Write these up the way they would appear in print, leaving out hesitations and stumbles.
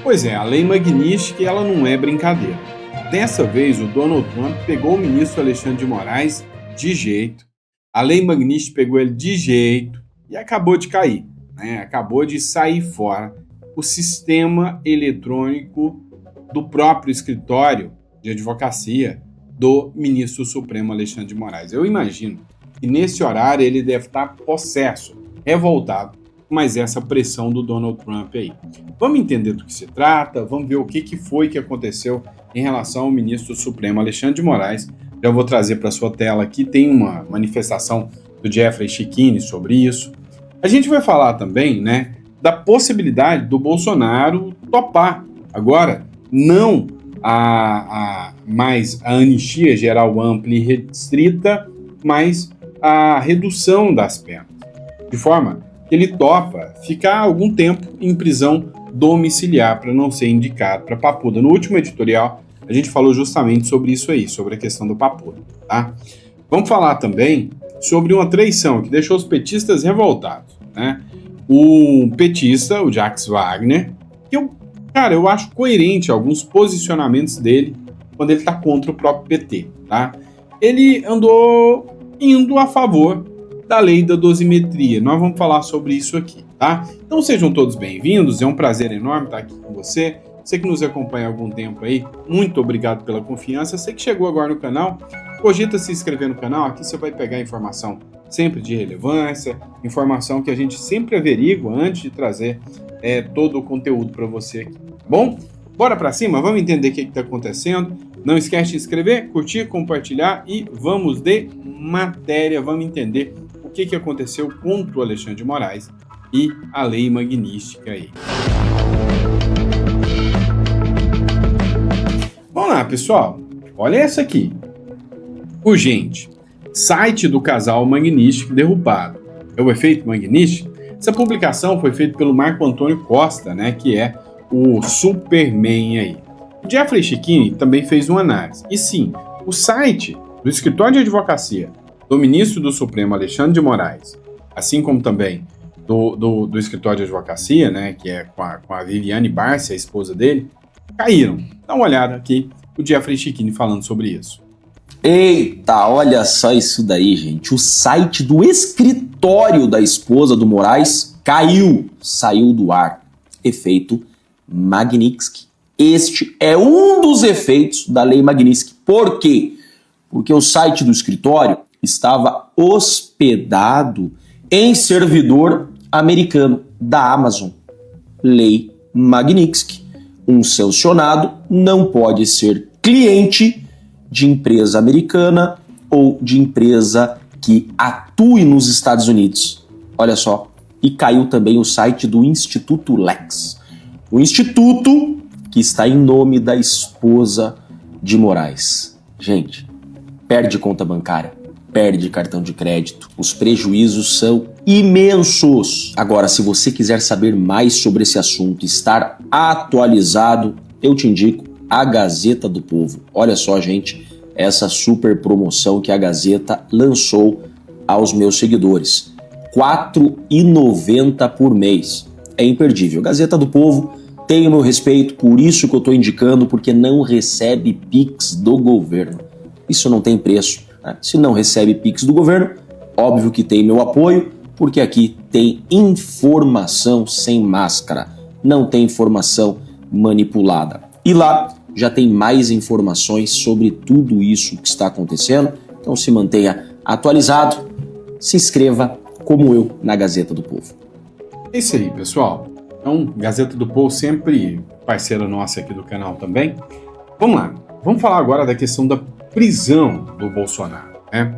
Pois é, a lei Magnitsky ela não é brincadeira. Dessa vez, o Donald Trump pegou o ministro Alexandre de Moraes de jeito, a lei Magnitsky pegou ele de jeito e acabou de cair, né? Acabou de sair fora o sistema eletrônico do próprio escritório de advocacia do ministro Supremo Alexandre de Moraes. Eu imagino que nesse horário ele deve estar possesso, revoltado, mas essa pressão do Donald Trump aí. Vamos entender do que se trata, vamos ver o que foi que aconteceu em relação ao ministro Supremo Alexandre de Moraes. Já vou trazer para sua tela aqui, tem uma manifestação do Jeffrey Schickini sobre isso. A gente vai falar também, né, da possibilidade do Bolsonaro topar agora, não mais a anistia geral ampla e restrita, mas a redução das penas, de forma que ele topa ficar algum tempo em prisão domiciliar para não ser indicado para Papuda. No último editorial, a gente falou justamente sobre isso aí, sobre a questão do Papuda, tá? Vamos falar também sobre uma traição que deixou os petistas revoltados, né? O petista, o Jacques Wagner, que eu acho coerente alguns posicionamentos dele quando ele está contra o próprio PT, tá? Ele andou indo a favor da lei da dosimetria. Nós vamos falar sobre isso aqui, tá? Então sejam todos bem-vindos, é um prazer enorme estar aqui com você. Você que nos acompanha há algum tempo aí, muito obrigado pela confiança. Você que chegou agora no canal, cogita se inscrever no canal, aqui você vai pegar informação sempre de relevância, informação que a gente sempre averigua antes de trazer todo o conteúdo para você aqui, tá bom? Bora para cima, vamos entender o que está acontecendo. Não esquece de se inscrever, curtir, compartilhar e vamos de matéria, vamos entender o que aconteceu contra o Alexandre de Moraes e a lei Magnitsky aí. Vamos lá, pessoal. Olha essa aqui. Urgente. Site do casal Magnitsky derrubado. É o efeito Magnitsky? Essa publicação foi feita pelo Marco Antônio Costa, né, que é o Superman aí. O Jeffrey Schickini também fez uma análise. E sim, o site do escritório de advocacia do ministro do Supremo Alexandre de Moraes, assim como também do escritório de advocacia, né, que é com a Viviane Barsi, a esposa dele, caíram. Dá uma olhada aqui, o Jeffrey Schickini falando sobre isso. Eita, olha só isso daí, gente. O site do escritório da esposa do Moraes saiu do ar. Efeito Magnitsky. Este é um dos efeitos da lei Magnitsky. Por quê? Porque o site do escritório estava hospedado em servidor americano da Amazon. Lei Magnitsky. Um sancionado não pode ser cliente de empresa americana ou de empresa que atue nos Estados Unidos. Olha só. E caiu também o site do Instituto Lex. O instituto que está em nome da esposa de Moraes. Gente, perde conta bancária, perde cartão de crédito. Os prejuízos são imensos. Agora, se você quiser saber mais sobre esse assunto e estar atualizado, eu te indico a Gazeta do Povo. Olha só, gente, essa super promoção que a Gazeta lançou aos meus seguidores. R$ 4,90 por mês. É imperdível. Gazeta do Povo tem o meu respeito, por isso que eu estou indicando, porque não recebe Pix do governo. Isso não tem preço, né? Se não recebe Pix do governo, óbvio que tem meu apoio, porque aqui tem informação sem máscara, não tem informação manipulada. E lá já tem mais informações sobre tudo isso que está acontecendo, então se mantenha atualizado, se inscreva como eu na Gazeta do Povo. É isso aí, pessoal. Então, Gazeta do Povo sempre parceira nossa aqui do canal também. Vamos lá, vamos falar agora da questão da prisão do Bolsonaro, né?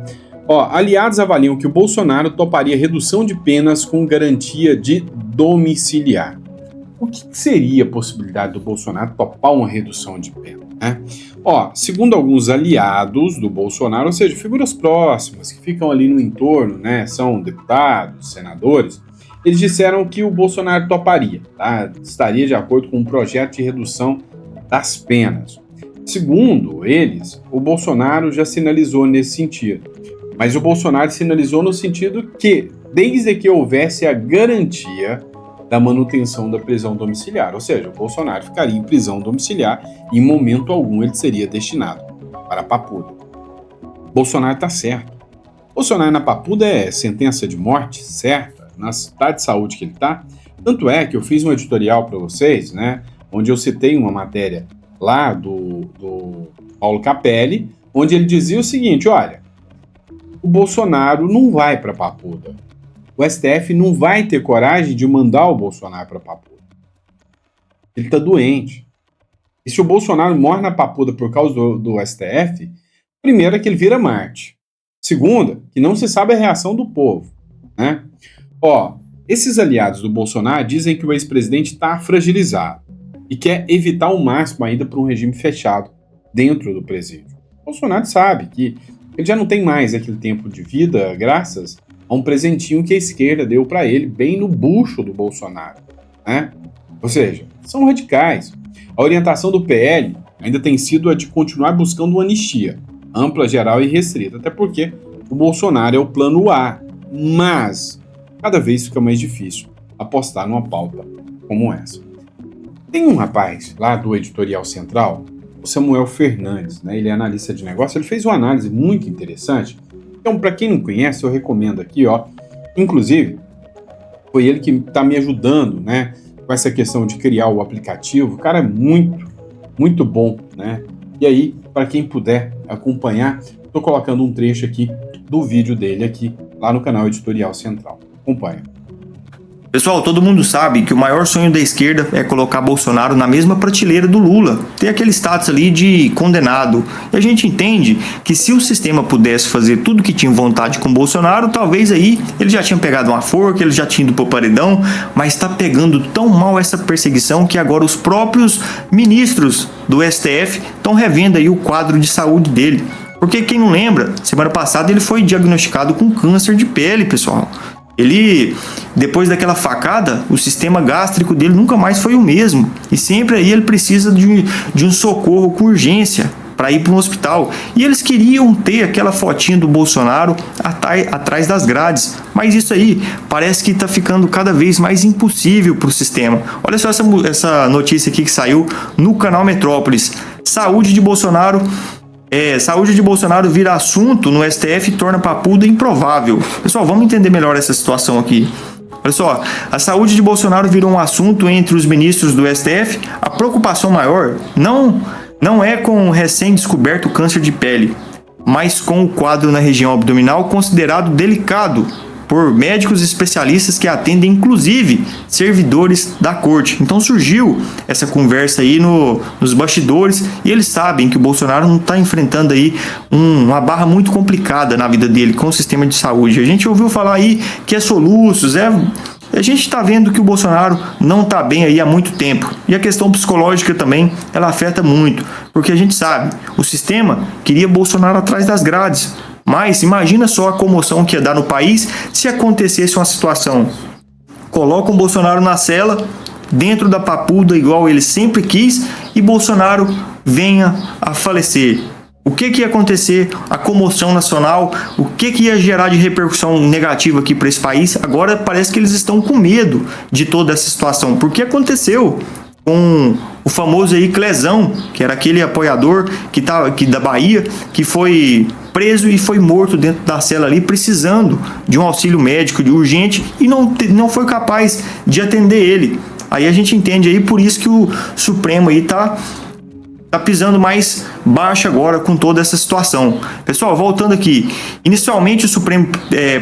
Aliados avaliam que o Bolsonaro toparia redução de penas com garantia de domiciliar. O que seria a possibilidade do Bolsonaro topar uma redução de pena, né? Segundo alguns aliados do Bolsonaro, ou seja, figuras próximas que ficam ali no entorno, né, são deputados, senadores, eles disseram que o Bolsonaro toparia, tá? Estaria de acordo com um projeto de redução das penas. Segundo eles, o Bolsonaro já sinalizou nesse sentido, mas o Bolsonaro sinalizou no sentido que, desde que houvesse a garantia da manutenção da prisão domiciliar, ou seja, o Bolsonaro ficaria em prisão domiciliar e em momento algum ele seria destinado para a Papuda. Bolsonaro está certo. Bolsonaro na Papuda é sentença de morte certa, na cidade de saúde que ele está. Tanto é que eu fiz um editorial para vocês, né, onde eu citei uma matéria lá do Paulo Capelli, onde ele dizia o seguinte: olha, o Bolsonaro não vai para a Papuda. O STF não vai ter coragem de mandar o Bolsonaro para a Papuda. Ele está doente. E se o Bolsonaro morre na Papuda por causa do STF, primeiro é que ele vira Marte. Segunda, que não se sabe a reação do povo, né? Esses aliados do Bolsonaro dizem que o ex-presidente está fragilizado e quer evitar ao máximo a ida para um regime fechado dentro do presídio. O Bolsonaro sabe que ele já não tem mais aquele tempo de vida graças a um presentinho que a esquerda deu para ele bem no bucho do Bolsonaro, né? Ou seja, são radicais. A orientação do PL ainda tem sido a de continuar buscando uma anistia ampla, geral e restrita, até porque o Bolsonaro é o plano A, mas cada vez fica mais difícil apostar numa pauta como essa. Tem um rapaz lá do Editorial Central, o Samuel Fernandes, né? Ele é analista de negócio, ele fez uma análise muito interessante. Então, para quem não conhece, eu recomendo aqui, inclusive, foi ele que está me ajudando, né, com essa questão de criar o aplicativo. O cara é muito, muito bom, né? E aí, para quem puder acompanhar, estou colocando um trecho aqui do vídeo dele aqui, lá no canal Editorial Central. Acompanha. Pessoal, todo mundo sabe que o maior sonho da esquerda é colocar Bolsonaro na mesma prateleira do Lula, ter aquele status ali de condenado. E a gente entende que se o sistema pudesse fazer tudo que tinha vontade com Bolsonaro, talvez aí ele já tinha pegado uma forca, ele já tinha ido pro paredão, mas está pegando tão mal essa perseguição que agora os próprios ministros do STF estão revendo aí o quadro de saúde dele. Porque quem não lembra, semana passada ele foi diagnosticado com câncer de pele, pessoal. Ele, depois daquela facada, o sistema gástrico dele nunca mais foi o mesmo. E sempre aí ele precisa de um socorro com urgência para ir para um hospital. E eles queriam ter aquela fotinha do Bolsonaro atrás das grades. Mas isso aí parece que está ficando cada vez mais impossível para o sistema. Olha só essa notícia aqui que saiu no canal Metrópolis. Saúde de Bolsonaro vira assunto no STF e torna Papuda improvável. Pessoal, vamos entender melhor essa situação aqui. Olha só, a saúde de Bolsonaro virou um assunto entre os ministros do STF. A preocupação maior não é com o recém-descoberto câncer de pele, mas com o quadro na região abdominal considerado delicado por médicos especialistas que atendem inclusive servidores da corte. Então surgiu essa conversa aí nos bastidores e eles sabem que o Bolsonaro não está enfrentando aí uma barra muito complicada na vida dele com o sistema de saúde. A gente ouviu falar aí que é soluços, a gente está vendo que o Bolsonaro não está bem aí há muito tempo. E a questão psicológica também, ela afeta muito, porque a gente sabe, o sistema queria Bolsonaro atrás das grades. Mas imagina só a comoção que ia dar no país se acontecesse uma situação. Colocam o Bolsonaro na cela, dentro da Papuda, igual ele sempre quis, e Bolsonaro venha a falecer. O que ia acontecer? A comoção nacional, o que ia gerar de repercussão negativa aqui para esse país? Agora parece que eles estão com medo de toda essa situação, porque aconteceu com o famoso aí Clezão, que era aquele apoiador que da Bahia, que foi preso e foi morto dentro da cela ali, precisando de um auxílio médico de urgente e não foi capaz de atender ele. Aí a gente entende aí, por isso que o Supremo aí tá pisando mais baixo agora com toda essa situação. Pessoal, voltando aqui, inicialmente o Supremo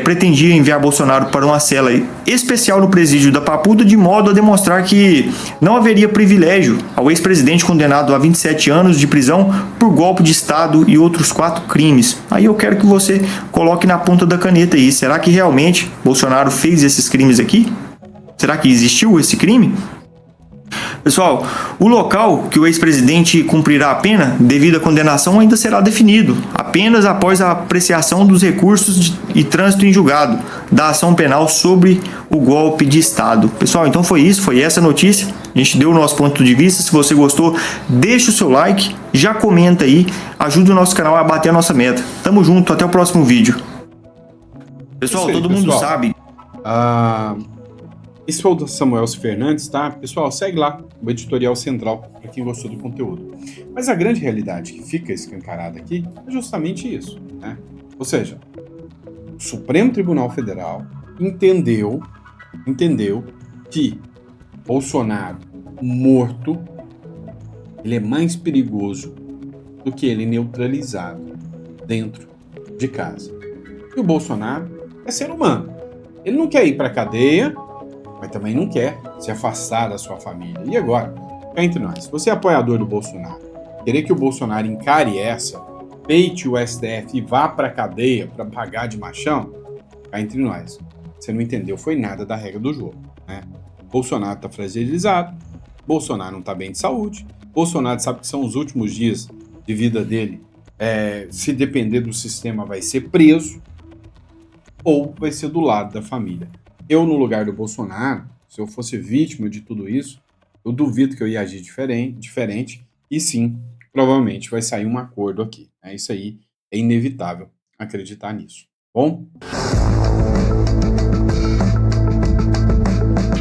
pretendia enviar Bolsonaro para uma cela especial no presídio da Papuda, de modo a demonstrar que não haveria privilégio ao ex-presidente condenado a 27 anos de prisão por golpe de Estado e outros 4 crimes. Aí eu quero que você coloque na ponta da caneta aí, será que realmente Bolsonaro fez esses crimes aqui? Será que existiu esse crime? Pessoal, o local que o ex-presidente cumprirá a pena devido à condenação ainda será definido, apenas após a apreciação dos recursos e trânsito em julgado da ação penal sobre o golpe de Estado. Pessoal, então foi isso, foi essa notícia. A gente deu o nosso ponto de vista. Se você gostou, deixa o seu like, já comenta aí, ajuda o nosso canal a bater a nossa meta. Tamo junto, até o próximo vídeo. Pessoal, todo mundo sabe. Esse foi o Samuel Fernandes, tá? Pessoal, segue lá o editorial central para quem gostou do conteúdo. Mas a grande realidade que fica escancarada aqui é justamente isso, né? Ou seja, o Supremo Tribunal Federal entendeu que Bolsonaro morto, ele é mais perigoso do que ele neutralizado dentro de casa. E o Bolsonaro é ser humano. Ele não quer ir para a cadeia, mas também não quer se afastar da sua família. E agora, cá entre nós, se você é apoiador do Bolsonaro, querer que o Bolsonaro encare essa, peite o STF e vá para a cadeia para pagar de machão, cá entre nós, você não entendeu, foi nada da regra do jogo, né? Bolsonaro está fragilizado, Bolsonaro não está bem de saúde, Bolsonaro sabe que são os últimos dias de vida dele, se depender do sistema vai ser preso ou vai ser do lado da família. Eu, no lugar do Bolsonaro, se eu fosse vítima de tudo isso, eu duvido que eu ia agir diferente e sim, provavelmente vai sair um acordo aqui. Isso aí é inevitável acreditar nisso. Bom?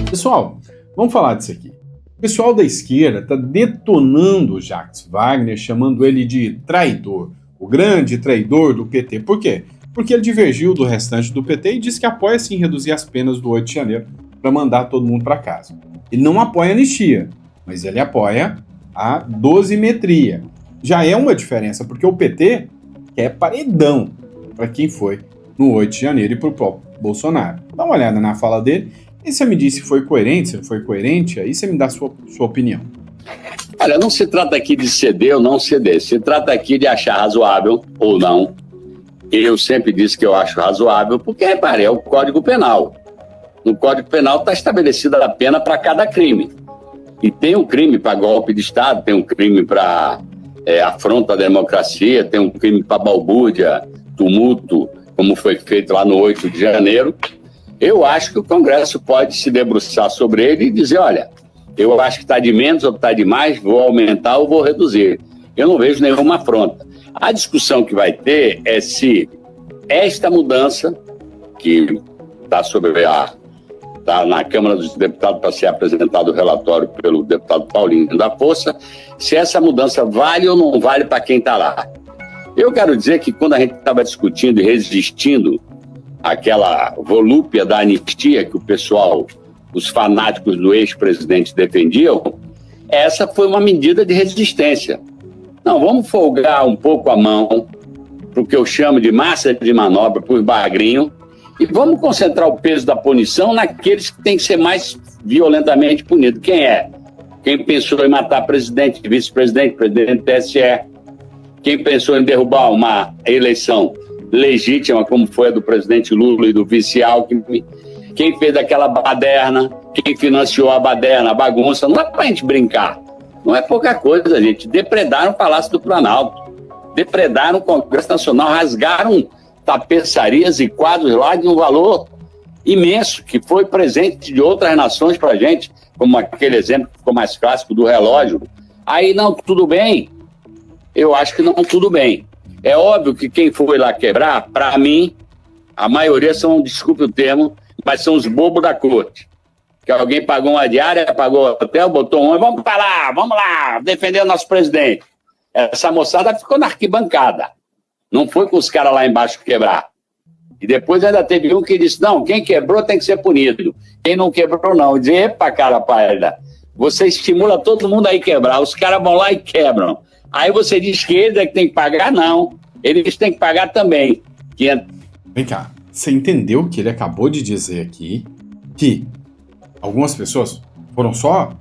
Pessoal, vamos falar disso aqui. O pessoal da esquerda está detonando o Jacques Wagner, chamando ele de traidor, o grande traidor do PT. Por quê? Porque ele divergiu do restante do PT e disse que apoia sim reduzir as penas do 8 de janeiro para mandar todo mundo para casa. Ele não apoia a anistia, mas ele apoia a dosimetria. Já é uma diferença, porque o PT quer paredão para quem foi no 8 de janeiro e para o próprio Bolsonaro. Dá uma olhada na fala dele e você me diz se foi coerente, se não foi coerente, aí você me dá a sua opinião. Olha, não se trata aqui de ceder ou não ceder, se trata aqui de achar razoável ou não. Eu sempre disse que eu acho razoável, porque, repare, é o Código Penal. No Código Penal está estabelecida a pena para cada crime. E tem um crime para golpe de Estado, tem um crime para afronta à democracia, tem um crime para balbúrdia, tumulto, como foi feito lá no 8 de janeiro. Eu acho que o Congresso pode se debruçar sobre ele e dizer, olha, eu acho que está de menos ou está de mais, vou aumentar ou vou reduzir. Eu não vejo nenhuma afronta. A discussão que vai ter é se esta mudança, que está na Câmara dos Deputados para ser apresentado o relatório pelo deputado Paulinho da Força, se essa mudança vale ou não vale para quem está lá. Eu quero dizer que quando a gente estava discutindo e resistindo àquela volúpia da anistia que o pessoal, os fanáticos do ex-presidente defendiam, essa foi uma medida de resistência. Não, vamos folgar um pouco a mão para o que eu chamo de massa de manobra, para os bagrinhos, e vamos concentrar o peso da punição naqueles que têm que ser mais violentamente punidos. Quem é? Quem pensou em matar presidente, vice-presidente, presidente do TSE? Quem pensou em derrubar uma eleição legítima, como foi a do presidente Lula e do vice-Alckmin? Quem fez aquela baderna? Quem financiou a baderna, a bagunça? Não é para a gente brincar. Não é pouca coisa, gente. Depredaram o Palácio do Planalto, depredaram o Congresso Nacional, rasgaram tapeçarias e quadros lá de um valor imenso, que foi presente de outras nações para a gente, como aquele exemplo que ficou mais clássico do relógio. Aí, não, tudo bem? Eu acho que não, tudo bem. É óbvio que quem foi lá quebrar, para mim, a maioria são, desculpe o termo, mas são os bobos da corte. Que alguém pagou uma diária, pagou hotel, botou um, vamos lá, defender o nosso presidente. Essa moçada ficou na arquibancada. Não foi com os caras lá embaixo quebrar. E depois ainda teve um que disse, não, quem quebrou tem que ser punido. Quem não quebrou, não. Eu disse, epa, cara pálida, você estimula todo mundo a ir quebrar. Os caras vão lá e quebram. Aí você diz que eles é que tem que pagar? Não. Eles têm que pagar também. Vem cá, você entendeu que ele acabou de dizer aqui que algumas pessoas foram só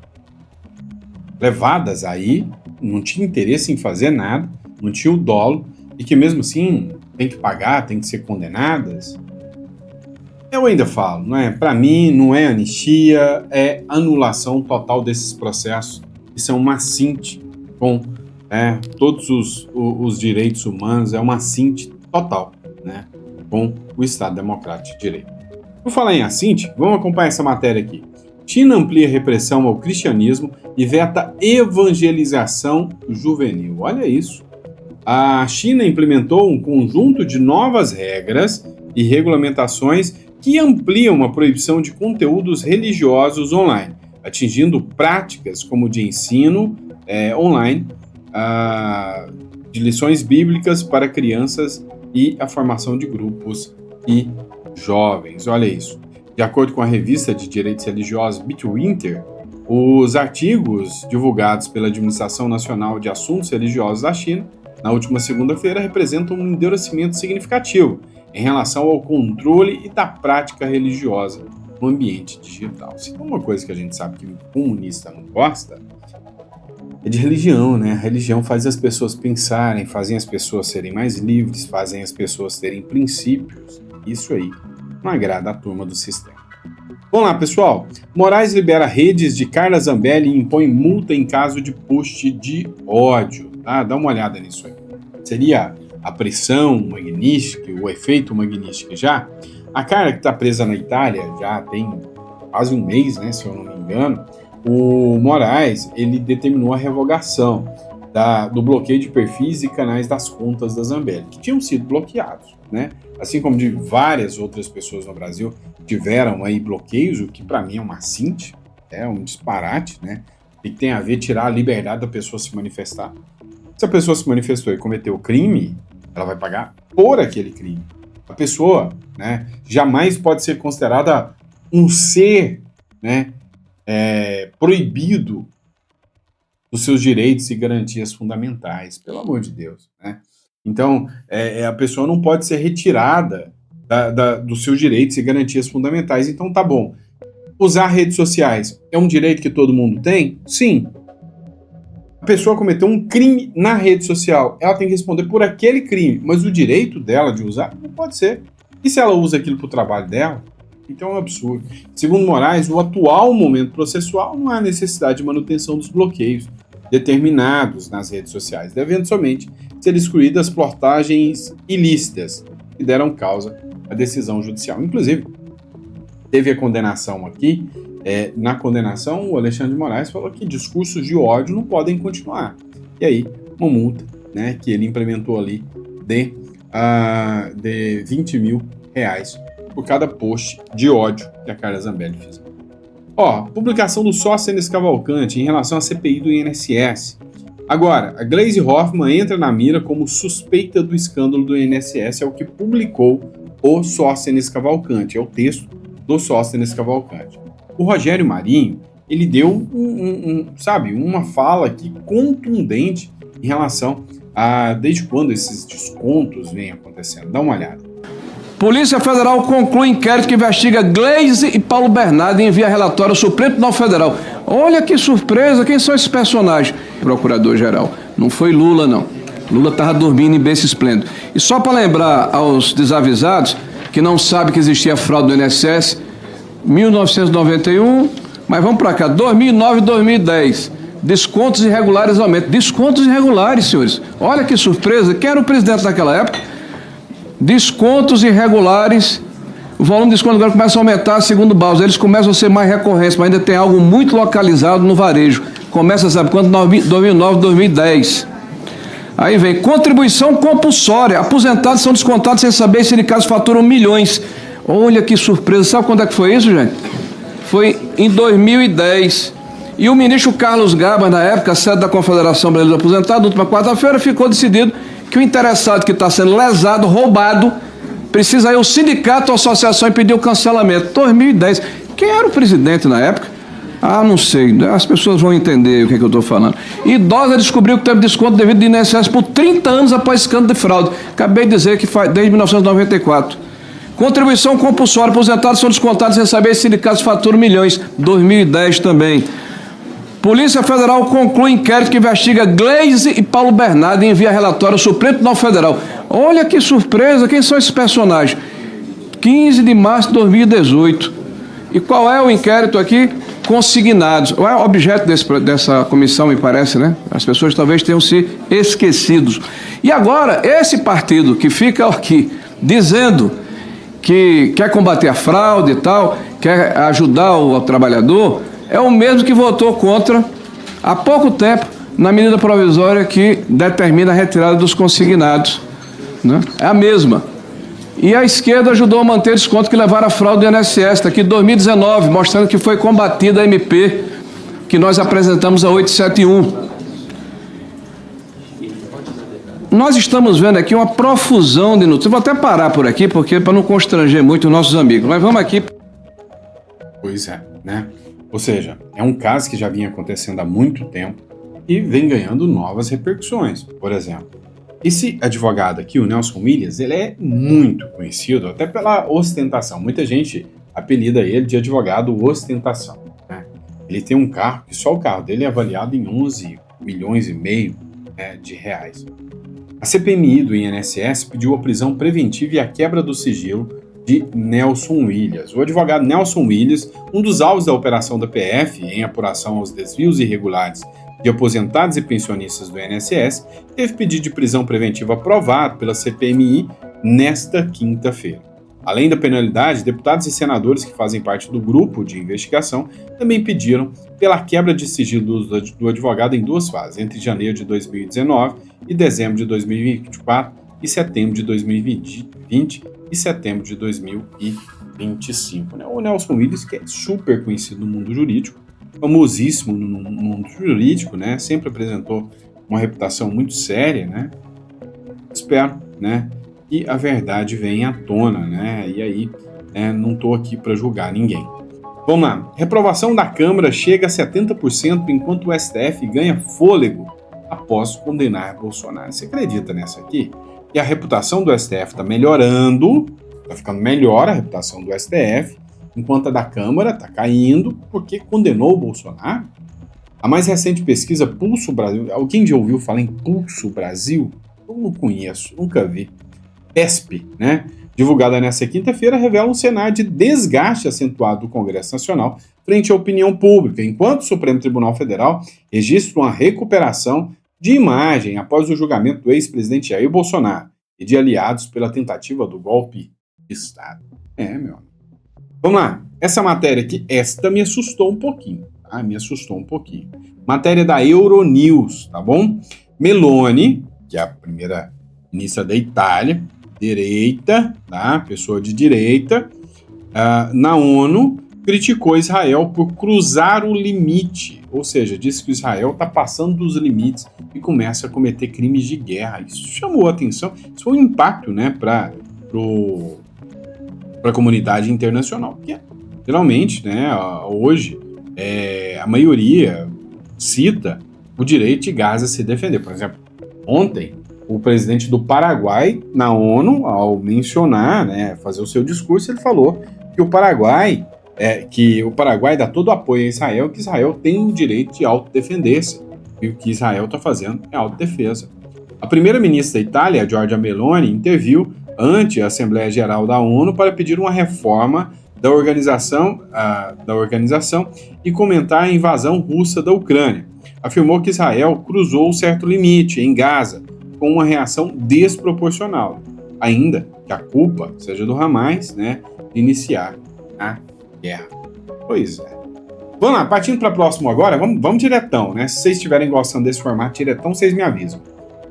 levadas aí, não tinha interesse em fazer nada, não tinha o dolo, e que mesmo assim tem que pagar, tem que ser condenadas? Eu ainda falo, não é? Para mim não é anistia, é anulação total desses processos que são uma cinte com todos os direitos humanos, é uma cinte total, né, com o Estado Democrático de Direito. Por falar em assinte, vamos acompanhar essa matéria aqui. China amplia repressão ao cristianismo e veta evangelização juvenil. Olha isso. A China implementou um conjunto de novas regras e regulamentações que amplia uma proibição de conteúdos religiosos online, atingindo práticas como de ensino online, de lições bíblicas para crianças e a formação de grupos e jovens. Olha isso. De acordo com a revista de direitos religiosos Bitwinter, os artigos divulgados pela Administração Nacional de Assuntos Religiosos da China na última segunda-feira representam um endurecimento significativo em relação ao controle e da prática religiosa no ambiente digital. Se tem uma coisa que a gente sabe que o comunista não gosta, é de religião, né? A religião faz as pessoas pensarem, fazem as pessoas serem mais livres, fazem as pessoas terem princípios. Isso aí não agrada a turma do sistema. Vamos lá, pessoal. Moraes libera redes de Carla Zambelli e impõe multa em caso de post de ódio. Tá? Dá uma olhada nisso aí. Seria a pressão magnífica, o efeito magnífico já? A Carla, que está presa na Itália, já tem quase um mês, né, se eu não me engano, o Moraes, ele determinou a revogação do bloqueio de perfis e canais das contas da Zambelli, que tinham sido bloqueados, né? Assim como de várias outras pessoas no Brasil tiveram aí bloqueios, o que para mim é uma cinte, é um disparate, né? E que tem a ver tirar a liberdade da pessoa se manifestar. Se a pessoa se manifestou e cometeu crime, ela vai pagar por aquele crime. A pessoa, né, jamais pode ser considerada um ser, né, proibido dos seus direitos e garantias fundamentais, pelo amor de Deus, né? Então, a pessoa não pode ser retirada dos seus direitos e garantias fundamentais. Então, tá bom. Usar redes sociais é um direito que todo mundo tem? Sim. A pessoa cometeu um crime na rede social, ela tem que responder por aquele crime, mas o direito dela de usar não pode ser. E se ela usa aquilo para o trabalho dela? Então é um absurdo. Segundo Moraes, no atual momento processual, não há necessidade de manutenção dos bloqueios determinados nas redes sociais, devendo somente ser excluídas postagens ilícitas que deram causa à decisão judicial. Inclusive, teve a condenação aqui. Na condenação, o Alexandre de Moraes falou que discursos de ódio não podem continuar. E aí, uma multa, né, que ele implementou ali de R$20 mil por cada post de ódio que a Carla Zambelli fez. Publicação do Sóstenes Cavalcante em relação à CPI do INSS. Agora, a Gleisi Hoffmann entra na mira como suspeita do escândalo do INSS, é o que publicou o Sóstenes Cavalcante, é o texto do Sóstenes Cavalcante. O Rogério Marinho, ele deu uma fala aqui contundente em relação a desde quando esses descontos vêm acontecendo. Dá uma olhada. Polícia Federal conclui inquérito que investiga Gleisi e Paulo Bernardo e envia relatório ao Supremo Tribunal Federal. Olha que surpresa, quem são esses personagens? Procurador-geral. Não foi Lula, não. Lula estava dormindo em berço esplêndido. E só para lembrar aos desavisados, que não sabem que existia fraude do INSS, 1991, mas vamos para cá, 2009 e 2010. Descontos irregulares aumentam. Descontos irregulares, senhores. Olha que surpresa. Quem era o presidente naquela época? Descontos irregulares, o volume de desconto agora começa a aumentar, segundo o Baus, eles começam a ser mais recorrentes, mas ainda tem algo muito localizado no varejo. Começa, sabe quando? 2009, 2010. Aí vem, contribuição compulsória, aposentados são descontados sem saber se sindicatos faturam milhões. Olha que surpresa, sabe quando é que foi isso, gente? Foi em 2010. E o ministro Carlos Gabas, na época, sede da Confederação Brasileira dos Aposentados, na última quarta-feira, ficou decidido que o interessado que está sendo lesado, roubado, precisa ir ao sindicato ou associação e pedir o cancelamento. 2010. Quem era o presidente na época? Não sei. As pessoas vão entender o que eu estou falando. Idosa descobriu que teve desconto devido do INSS por 30 anos após escândalo de fraude. Acabei de dizer que faz desde 1994. Contribuição compulsória. Aposentados são descontados sem saber se sindicatos faturam milhões. 2010 também. Polícia Federal conclui inquérito que investiga Gleisi e Paulo Bernardo e envia relatório ao Supremo Tribunal Federal. Olha que surpresa, quem são esses personagens? 15 de março de 2018. E qual é o inquérito aqui? Consignados. Qual é o objeto dessa comissão, me parece, né? As pessoas talvez tenham se esquecido. E agora, esse partido que fica aqui dizendo que quer combater a fraude e tal, quer ajudar o trabalhador, é o mesmo que votou contra, há pouco tempo, na medida provisória que determina a retirada dos consignados, né? É a mesma. E a esquerda ajudou a manter desconto que levaram à fraude do INSS. Está aqui 2019, mostrando que foi combatida a MP, que nós apresentamos a 871. Nós estamos vendo aqui uma profusão de notícias. Vou até parar por aqui, porque para não constranger muito os nossos amigos. Mas vamos aqui. Pois é, né? Ou seja, é um caso que já vinha acontecendo há muito tempo e vem ganhando novas repercussões. Por exemplo, esse advogado aqui, o Nelson Williams, ele é muito conhecido até pela ostentação. Muita gente apelida ele de advogado ostentação, né? Ele tem um carro que só o carro dele é avaliado em 11 milhões e meio, né, de reais. A CPMI do INSS pediu a prisão preventiva e a quebra do sigilo de Nelson Williams. O advogado Nelson Williams, um dos alvos da operação da PF em apuração aos desvios irregulares de aposentados e pensionistas do INSS, teve pedido de prisão preventiva aprovado pela CPMI nesta quinta-feira. Além da penalidade, deputados e senadores que fazem parte do grupo de investigação também pediram pela quebra de sigilo do advogado em duas fases, entre janeiro de 2019 e dezembro de 2024 e setembro de 2020 e setembro de 2025. Né? O Nelson Williams, que é super conhecido no mundo jurídico, famosíssimo no mundo jurídico, né? Sempre apresentou uma reputação muito séria, né? Espero, né, que a verdade venha à tona, né? E aí, não estou aqui para julgar ninguém. Vamos lá. Reprovação da Câmara chega a 70% enquanto o STF ganha fôlego após condenar Bolsonaro. Você acredita nessa aqui? E a reputação do STF está melhorando, está ficando melhor a reputação do STF, enquanto a da Câmara está caindo porque condenou o Bolsonaro. A mais recente pesquisa Pulso Brasil, alguém já ouviu falar em Pulso Brasil? Eu não conheço, nunca vi. PESP, né? Divulgada nesta quinta-feira, revela um cenário de desgaste acentuado do Congresso Nacional frente à opinião pública, enquanto o Supremo Tribunal Federal registra uma recuperação de imagem após o julgamento do ex-presidente Jair Bolsonaro e de aliados pela tentativa do golpe de Estado. Meu amigo. Vamos lá. Essa matéria aqui, esta me assustou um pouquinho, tá? Me assustou um pouquinho. Matéria da Euronews, tá bom? Meloni, que é a primeira ministra da Itália, direita, tá? Pessoa de direita, na ONU, criticou Israel por cruzar o limite, ou seja, disse que Israel está passando dos limites e começa a cometer crimes de guerra. Isso chamou a atenção, isso foi um impacto, né, para a comunidade internacional, porque geralmente, né, hoje, a maioria cita o direito de Gaza a se defender. Por exemplo, ontem, o presidente do Paraguai, na ONU, ao mencionar, né, fazer o seu discurso, ele falou que o Paraguai dá todo o apoio a Israel, que Israel tem o direito de autodefender-se. E o que Israel está fazendo é autodefesa. A primeira-ministra da Itália, Giorgia Meloni, interviu ante a Assembleia Geral da ONU para pedir uma reforma da organização e comentar a invasão russa da Ucrânia. Afirmou que Israel cruzou um certo limite em Gaza, com uma reação desproporcional, ainda que a culpa seja do Hamas, né, de iniciar a guerra. Pois é. Vamos lá, partindo para o próximo agora, vamos diretão, né? Se vocês estiverem gostando desse formato diretão, vocês me avisam.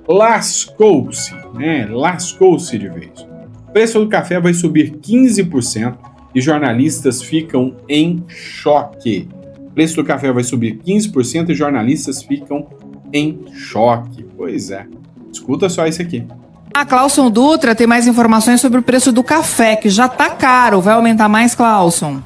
Lascou-se, né? Lascou-se de vez. O preço do café vai subir 15% e jornalistas ficam em choque. O preço do café vai subir 15% e jornalistas ficam em choque. Pois é. Escuta só isso aqui. A Clauson Dutra tem mais informações sobre o preço do café, que já tá caro. Vai aumentar mais, Clauson?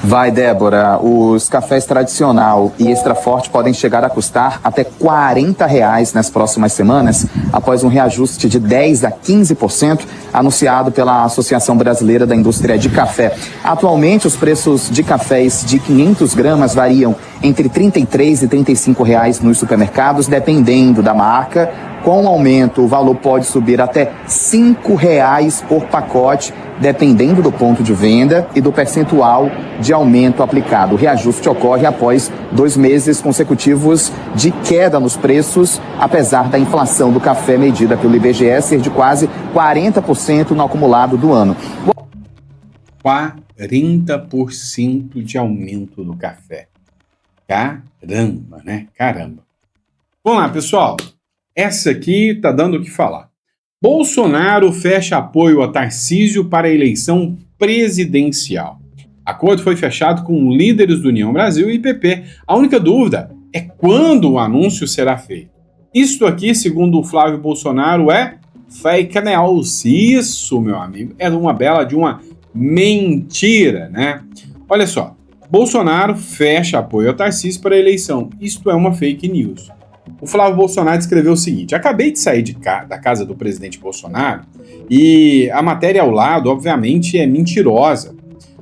Vai, Débora. Os cafés tradicional e extra forte podem chegar a custar até R$40 nas próximas semanas, após um reajuste de 10% a 15% anunciado pela Associação Brasileira da Indústria de Café. Atualmente, os preços de cafés de 500 gramas variam entre R$33 e R$35 nos supermercados, dependendo da marca. Com o aumento, o valor pode subir até R$5 por pacote, dependendo do ponto de venda e do percentual de aumento aplicado. O reajuste ocorre após 2 meses consecutivos de queda nos preços, apesar da inflação do café medida pelo IBGE ser de quase 40% no acumulado do ano. 40% de aumento do café. Caramba, né? Caramba. Vamos lá, pessoal. Essa aqui tá dando o que falar. Bolsonaro fecha apoio a Tarcísio para a eleição presidencial. Acordo foi fechado com líderes do União Brasil e PP. A única dúvida é quando o anúncio será feito. Isto aqui, segundo o Flávio Bolsonaro, é fake news. Isso, meu amigo, é uma bela de uma mentira, né? Olha só, Bolsonaro fecha apoio a Tarcísio para a eleição. Isto é uma fake news. O Flávio Bolsonaro escreveu o seguinte: acabei de sair da casa do presidente Bolsonaro e a matéria ao lado, obviamente, é mentirosa.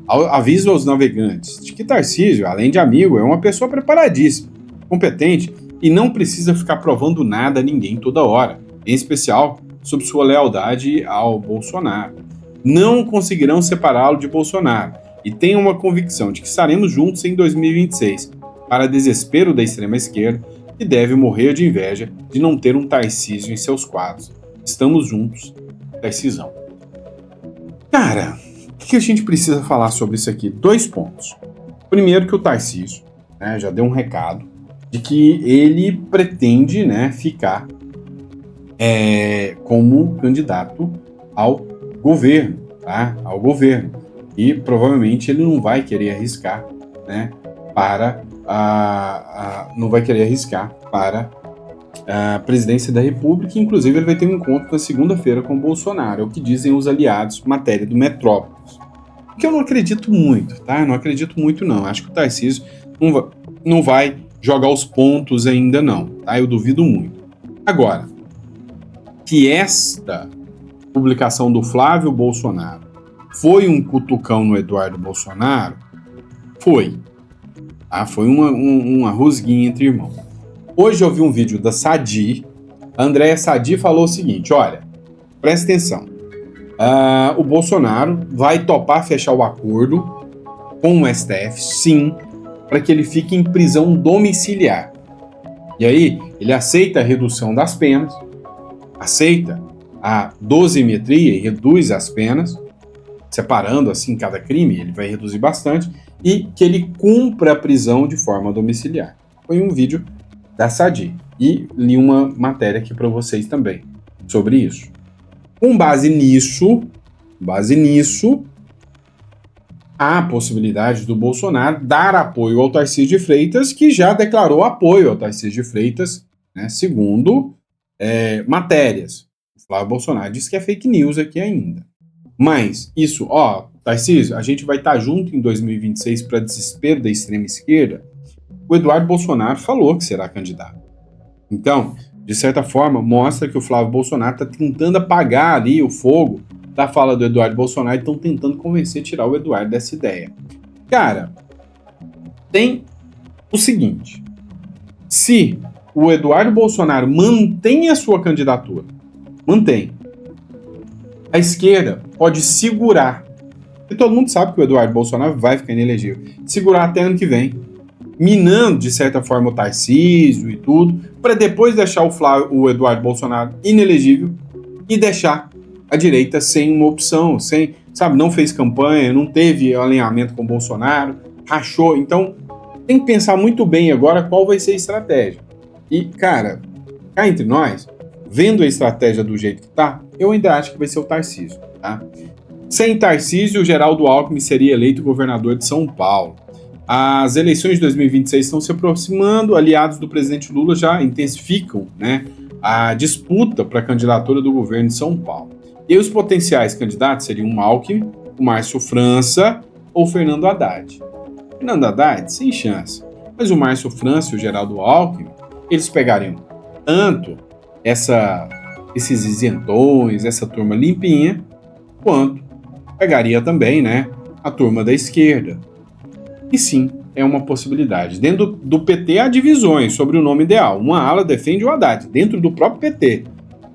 Aviso aos navegantes de que Tarcísio, além de amigo, é uma pessoa preparadíssima, competente e não precisa ficar provando nada a ninguém toda hora, em especial sobre sua lealdade ao Bolsonaro. Não conseguirão separá-lo de Bolsonaro e tenho uma convicção de que estaremos juntos em 2026, para desespero da extrema-esquerda, que deve morrer de inveja de não ter um Tarcísio em seus quadros. Estamos juntos, Tarcisão. Cara, o que a gente precisa falar sobre isso aqui? 2 pontos. Primeiro, que o Tarcísio, né, já deu um recado de que ele pretende, né, ficar como candidato ao governo, tá? Ao governo. E provavelmente ele não vai querer arriscar, né, para a presidência da República. Inclusive ele vai ter um encontro na segunda-feira com o Bolsonaro, é o que dizem os aliados, matéria do Metrópolis. Que eu não acredito muito, tá? Eu não acredito muito, não. Acho que o Tarcísio não vai jogar os pontos ainda, não, tá? Eu duvido muito. Agora, que esta publicação do Flávio Bolsonaro foi um cutucão no Eduardo Bolsonaro, foi. Tá? Foi uma rusguinha entre irmãos. Hoje eu vi um vídeo da Sadi. A Andréa Sadi falou o seguinte: olha, presta atenção. O Bolsonaro vai topar fechar o acordo com o STF, sim, para que ele fique em prisão domiciliar. E aí, ele aceita a redução das penas, aceita a dosimetria e reduz as penas, separando assim cada crime, ele vai reduzir bastante, e que ele cumpra a prisão de forma domiciliar. Foi um vídeo da Sadi. E li uma matéria aqui para vocês também sobre isso. Com base nisso, há a possibilidade do Bolsonaro dar apoio ao Tarcísio de Freitas, que já declarou apoio ao Tarcísio de Freitas, né, segundo matérias. O Flávio Bolsonaro disse que é fake news aqui ainda. Mas isso, Tarcísio, a gente vai estar junto em 2026 para desespero da extrema esquerda. O Eduardo Bolsonaro falou que será candidato. Então, de certa forma, mostra que o Flávio Bolsonaro está tentando apagar ali o fogo da fala do Eduardo Bolsonaro e estão tentando convencer, tirar o Eduardo dessa ideia. Cara, tem o seguinte: se o Eduardo Bolsonaro mantém a sua candidatura, a esquerda pode segurar, e todo mundo sabe que o Eduardo Bolsonaro vai ficar inelegível, segurar até ano que vem, minando, de certa forma, o Tarcísio e tudo, para depois deixar o Eduardo Bolsonaro inelegível e deixar a direita sem uma opção, não fez campanha, não teve alinhamento com o Bolsonaro, rachou. Então, tem que pensar muito bem agora qual vai ser a estratégia. E, cara, cá entre nós, vendo a estratégia do jeito que tá, eu ainda acho que vai ser o Tarcísio, tá? Sem Tarcísio, o Geraldo Alckmin seria eleito governador de São Paulo. As eleições de 2026 estão se aproximando, aliados do presidente Lula já intensificam, né, a disputa para a candidatura do governo de São Paulo. E os potenciais candidatos seriam o Alckmin, o Márcio França ou o Fernando Haddad. Fernando Haddad, sem chance. Mas o Márcio França e o Geraldo Alckmin, eles pegariam tanto esses isentões, essa turma limpinha, quanto pegaria também, né, a turma da esquerda. E sim, é uma possibilidade. Dentro do PT há divisões sobre o nome ideal. Uma ala defende o Haddad, dentro do próprio PT,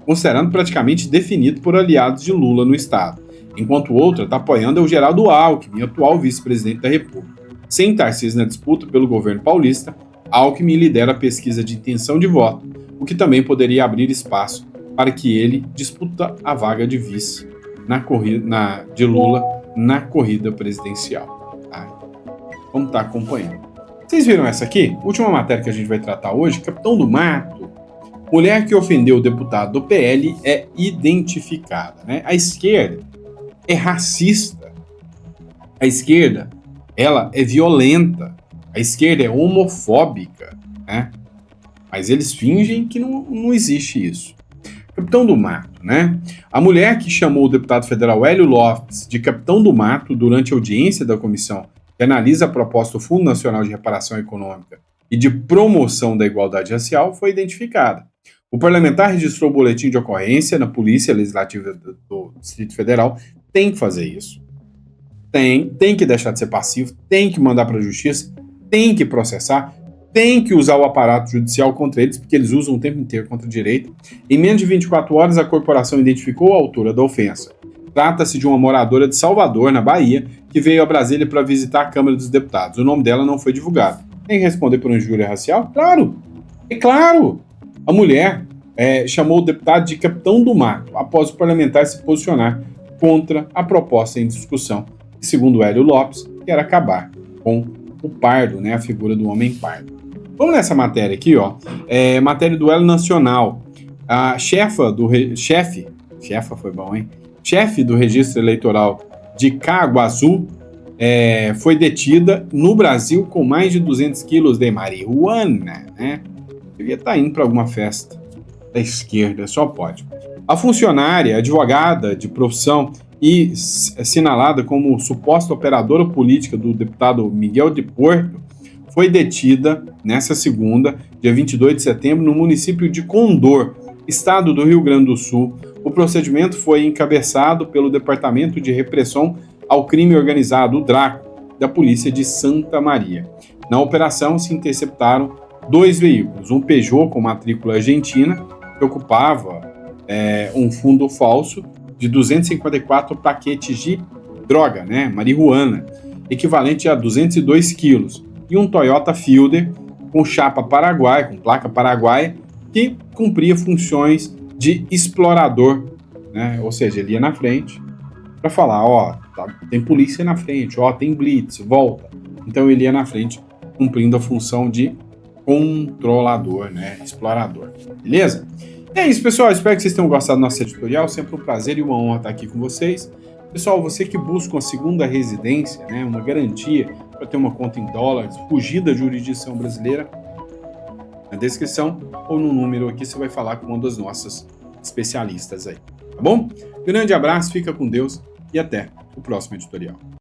considerando praticamente definido por aliados de Lula no Estado, enquanto outra está apoiando o Geraldo Alckmin, atual vice-presidente da República. Sem Tarcísio na disputa pelo governo paulista, Alckmin lidera a pesquisa de intenção de voto, o que também poderia abrir espaço para que ele disputa a vaga de vice de Lula na corrida presidencial. Tá? Vamos estar acompanhando. Vocês viram essa aqui? Última matéria que a gente vai tratar hoje, Capitão do Mato Mulher que ofendeu o deputado do PL é identificada, né? A esquerda é racista. A esquerda, ela é violenta. A esquerda é homofóbica, né? Mas eles fingem que não existe isso. Capitão do Mato, né? A mulher que chamou o deputado federal Hélio Lopes de Capitão do Mato durante a audiência da comissão que analisa a proposta do Fundo Nacional de Reparação Econômica e de Promoção da Igualdade Racial foi identificada. O parlamentar registrou o boletim de ocorrência na Polícia Legislativa do Distrito Federal. Tem que fazer isso. Tem que deixar de ser passivo, tem que mandar para a justiça, tem que processar, tem que usar o aparato judicial contra eles, porque eles usam o tempo inteiro contra o direito. Em menos de 24 horas, a corporação identificou a autora da ofensa. Trata-se de uma moradora de Salvador, na Bahia, que veio a Brasília para visitar a Câmara dos Deputados. O nome dela não foi divulgado. Tem que responder por injúria racial? Claro! É claro! A mulher chamou o deputado de Capitão do Mato, após o parlamentar se posicionar contra a proposta em discussão, que, segundo Hélio Lopes, quer acabar com o pardo, né, a figura do homem pardo. Vamos nessa matéria aqui, ó. Matéria do Elo Nacional. A chefe foi bom, hein? Chefe do registro eleitoral de Caguaçu foi detida no Brasil com mais de 200 quilos de marihuana, né? Devia estar indo para alguma festa da esquerda, só pode. A funcionária, advogada de profissão e assinalada como suposta operadora política do deputado Miguel de Porto, foi detida nessa segunda, dia 22 de setembro, no município de Condor, estado do Rio Grande do Sul. O procedimento foi encabeçado pelo Departamento de Repressão ao Crime Organizado, o DRACO, da Polícia de Santa Maria. Na operação se interceptaram 2 veículos, um Peugeot com matrícula argentina, que ocupava um fundo falso de 254 paquetes de droga, né, marihuana, equivalente a 202 quilos, e um Toyota Fielder com chapa paraguaia, com placa paraguaia, que cumpria funções de explorador, né, ou seja, ele ia na frente para falar, ó, tem polícia na frente, ó, tem blitz, volta. Então ele ia na frente cumprindo a função de controlador, né, explorador. Beleza? É isso, pessoal. Espero que vocês tenham gostado do nosso editorial. Sempre um prazer e uma honra estar aqui com vocês. Pessoal, você que busca uma segunda residência, né, uma garantia para ter uma conta em dólares, fugir da jurisdição brasileira, na descrição ou no número aqui você vai falar com uma das nossas especialistas aí. Tá bom? Grande abraço, fica com Deus e até o próximo editorial.